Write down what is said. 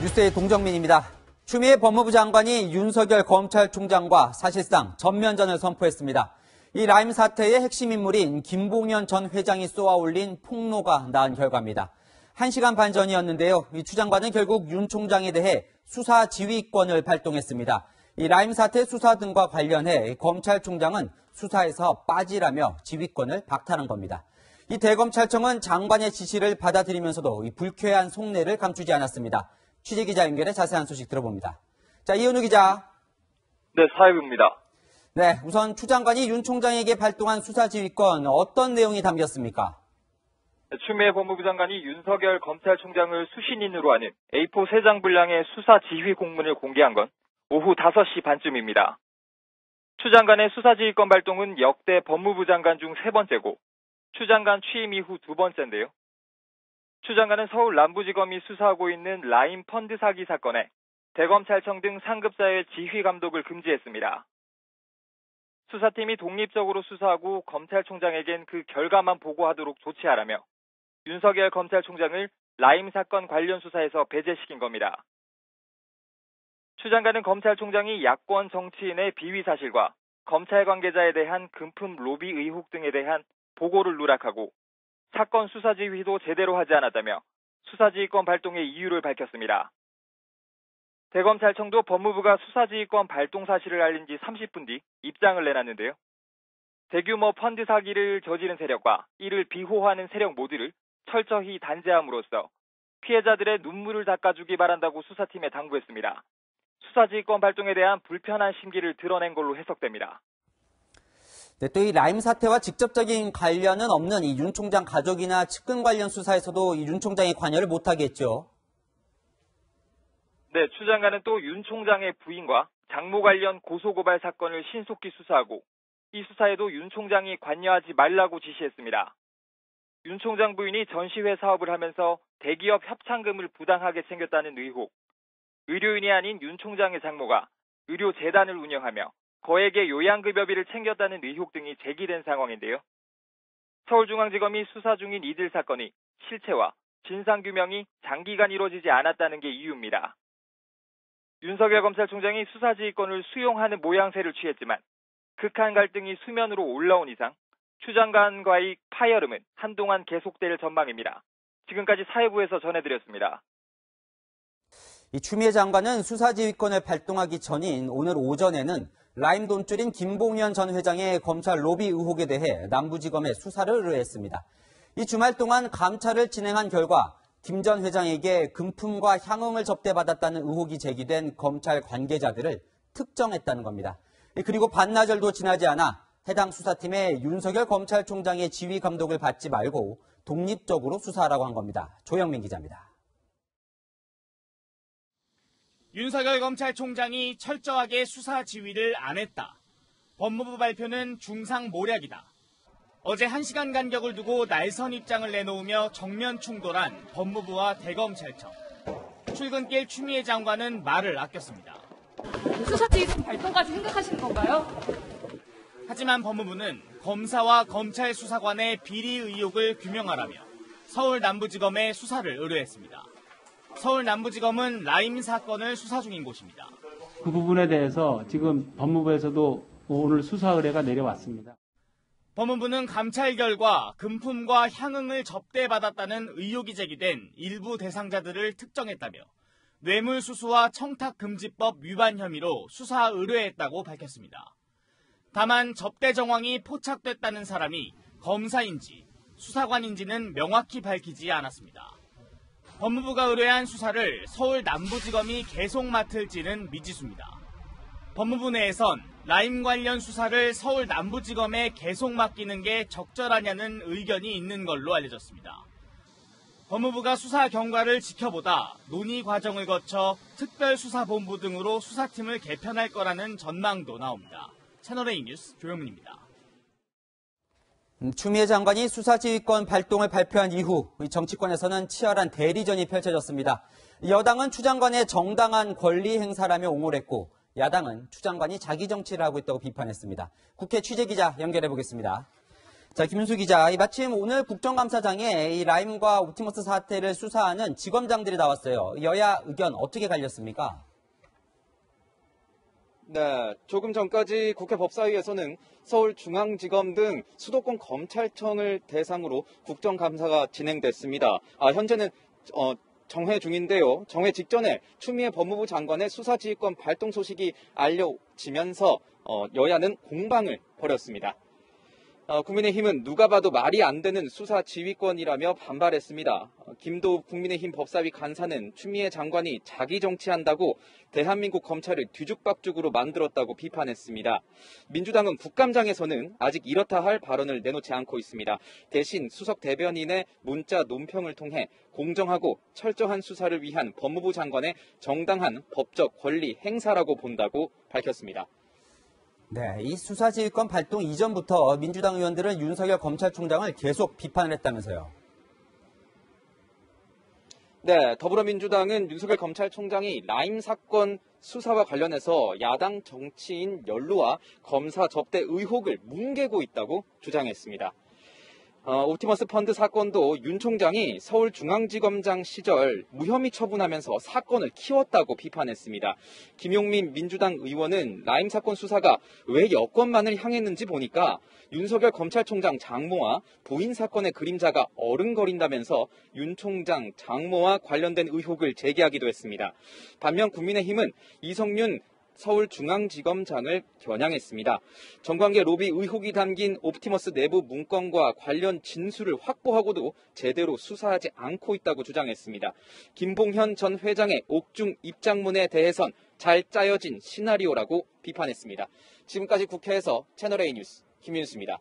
뉴스의 동정민입니다. 추미애 법무부 장관이 윤석열 검찰총장과 사실상 전면전을 선포했습니다. 이 라임 사태의 핵심 인물인 김봉현 전 회장이 쏘아올린 폭로가 나은 결과입니다. 1시간 반 전이었는데요. 이 추 장관은 결국 윤 총장에 대해 수사 지휘권을 발동했습니다. 이 라임 사태 수사 등과 관련해 검찰총장은 수사에서 빠지라며 지휘권을 박탈한 겁니다. 이 대검찰청은 장관의 지시를 받아들이면서도 이 불쾌한 속내를 감추지 않았습니다. 취재기자 연결해 자세한 소식 들어봅니다. 자, 이현우 기자. 네, 사회부입니다. 네, 우선 추 장관이 윤 총장에게 발동한 수사 지휘권 어떤 내용이 담겼습니까? 추미애 법무부 장관이 윤석열 검찰총장을 수신인으로 하는 A4 3장 분량의 수사 지휘 공문을 공개한 건 오후 5시 반쯤입니다. 추 장관의 수사 지휘권 발동은 역대 법무부 장관 중 3번째고 추 장관 취임 이후 2번째인데요. 추 장관은 서울 남부지검이 수사하고 있는 라임 펀드 사기 사건에 대검찰청 등 상급자의 지휘 감독을 금지했습니다. 수사팀이 독립적으로 수사하고 검찰총장에겐 그 결과만 보고하도록 조치하라며 윤석열 검찰총장을 라임 사건 관련 수사에서 배제시킨 겁니다. 추 장관은 검찰총장이 야권 정치인의 비위 사실과 검찰 관계자에 대한 금품 로비 의혹 등에 대한 보고를 누락하고 사건 수사 지휘도 제대로 하지 않았다며 수사지휘권 발동의 이유를 밝혔습니다. 대검찰청도 법무부가 수사지휘권 발동 사실을 알린 지 30분 뒤 입장을 내놨는데요. 대규모 펀드 사기를 저지른 세력과 이를 비호하는 세력 모두를 철저히 단죄함으로써 피해자들의 눈물을 닦아주기 바란다고 수사팀에 당부했습니다. 수사지휘권 발동에 대한 불편한 심기를 드러낸 걸로 해석됩니다. 네, 또 이 라임 사태와 직접적인 관련은 없는 이 윤 총장 가족이나 측근 관련 수사에서도 이 윤 총장이 관여를 못하겠죠. 네, 추 장관은 또 윤 총장의 부인과 장모 관련 고소고발 사건을 신속히 수사하고 이 수사에도 윤 총장이 관여하지 말라고 지시했습니다. 윤 총장 부인이 전시회 사업을 하면서 대기업 협찬금을 부당하게 챙겼다는 의혹, 의료인이 아닌 윤 총장의 장모가 의료재단을 운영하며 거액의 요양급여비를 챙겼다는 의혹 등이 제기된 상황인데요. 서울중앙지검이 수사 중인 이들 사건이 실체와 진상규명이 장기간 이루어지지 않았다는 게 이유입니다. 윤석열 검찰총장이 수사지휘권을 수용하는 모양새를 취했지만 극한 갈등이 수면으로 올라온 이상 추 장관과의 파열음은 한동안 계속될 전망입니다. 지금까지 사회부에서 전해드렸습니다. 이 추미애 장관은 수사지휘권을 발동하기 전인 오늘 오전에는 라임 돈줄인 김봉현 전 회장의 검찰 로비 의혹에 대해 남부지검에 수사를 의뢰했습니다. 이 주말 동안 감찰을 진행한 결과 김 전 회장에게 금품과 향응을 접대받았다는 의혹이 제기된 검찰 관계자들을 특정했다는 겁니다. 그리고 반나절도 지나지 않아 해당 수사팀에 윤석열 검찰총장의 지휘 감독을 받지 말고 독립적으로 수사하라고 한 겁니다. 조영민 기자입니다. 윤석열 검찰총장이 철저하게 수사 지휘를 안 했다. 법무부 발표는 중상모략이다. 어제 1시간 간격을 두고 날선 입장을 내놓으며 정면 충돌한 법무부와 대검찰청. 출근길 추미애 장관은 말을 아꼈습니다. 수사지휘권 발동까지 생각하시는 건가요? 하지만 법무부는 검사와 검찰 수사관의 비리 의혹을 규명하라며 서울 남부지검에 수사를 의뢰했습니다. 서울 남부지검은 라임 사건을 수사 중인 곳입니다. 그 부분에 대해서 지금 법무부에서도 오늘 수사 의뢰가 내려왔습니다. 법무부는 감찰 결과 금품과 향응을 접대받았다는 의혹이 제기된 일부 대상자들을 특정했다며 뇌물수수와 청탁금지법 위반 혐의로 수사 의뢰했다고 밝혔습니다. 다만 접대 정황이 포착됐다는 사람이 검사인지 수사관인지는 명확히 밝히지 않았습니다. 법무부가 의뢰한 수사를 서울 남부지검이 계속 맡을지는 미지수입니다. 법무부 내에선 라임 관련 수사를 서울 남부지검에 계속 맡기는 게 적절하냐는 의견이 있는 걸로 알려졌습니다. 법무부가 수사 경과를 지켜보다 논의 과정을 거쳐 특별수사본부 등으로 수사팀을 개편할 거라는 전망도 나옵니다. 채널A 뉴스 조영민입니다. 추미애 장관이 수사지휘권 발동을 발표한 이후 정치권에서는 치열한 대리전이 펼쳐졌습니다. 여당은 추 장관의 정당한 권리 행사라며 옹호를 했고 야당은 추 장관이 자기 정치를 하고 있다고 비판했습니다. 국회 취재기자 연결해 보겠습니다. 자, 김윤수 기자, 마침 오늘 국정감사장에 이 라임과 옵티머스 사태를 수사하는 지검장들이 나왔어요. 여야 의견 어떻게 갈렸습니까? 네, 조금 전까지 국회 법사위에서는 서울중앙지검 등 수도권 검찰청을 대상으로 국정감사가 진행됐습니다. 현재는 정회 중인데요. 정회 직전에 추미애 법무부 장관의 수사지휘권 발동 소식이 알려지면서 여야는 공방을 벌였습니다. 국민의힘은 누가 봐도 말이 안 되는 수사 지휘권이라며 반발했습니다. 김도읍 국민의힘 법사위 간사는 추미애 장관이 자기 정치한다고 대한민국 검찰을 뒤죽박죽으로 만들었다고 비판했습니다. 민주당은 국감장에서는 아직 이렇다 할 발언을 내놓지 않고 있습니다. 대신 수석 대변인의 문자 논평을 통해 공정하고 철저한 수사를 위한 법무부 장관의 정당한 법적 권리 행사라고 본다고 밝혔습니다. 네, 이 수사지휘권 발동 이전부터 민주당 의원들은 윤석열 검찰총장을 계속 비판을 했다면서요. 네, 더불어민주당은 윤석열 검찰총장이 라임 사건 수사와 관련해서 야당 정치인 연루와 검사 접대 의혹을 뭉개고 있다고 주장했습니다. 옵티머스 펀드 사건도 윤 총장이 서울중앙지검장 시절 무혐의 처분하면서 사건을 키웠다고 비판했습니다. 김용민 민주당 의원은 라임 사건 수사가 왜 여권만을 향했는지 보니까 윤석열 검찰총장 장모와 부인 사건의 그림자가 어른거린다면서 윤 총장 장모와 관련된 의혹을 제기하기도 했습니다. 반면 국민의힘은 이성윤 서울중앙지검장을 겨냥했습니다. 정관계 로비 의혹이 담긴 옵티머스 내부 문건과 관련 진술을 확보하고도 제대로 수사하지 않고 있다고 주장했습니다. 김봉현 전 회장의 옥중 입장문에 대해선 잘 짜여진 시나리오라고 비판했습니다. 지금까지 국회에서 채널A 뉴스 김윤수입니다.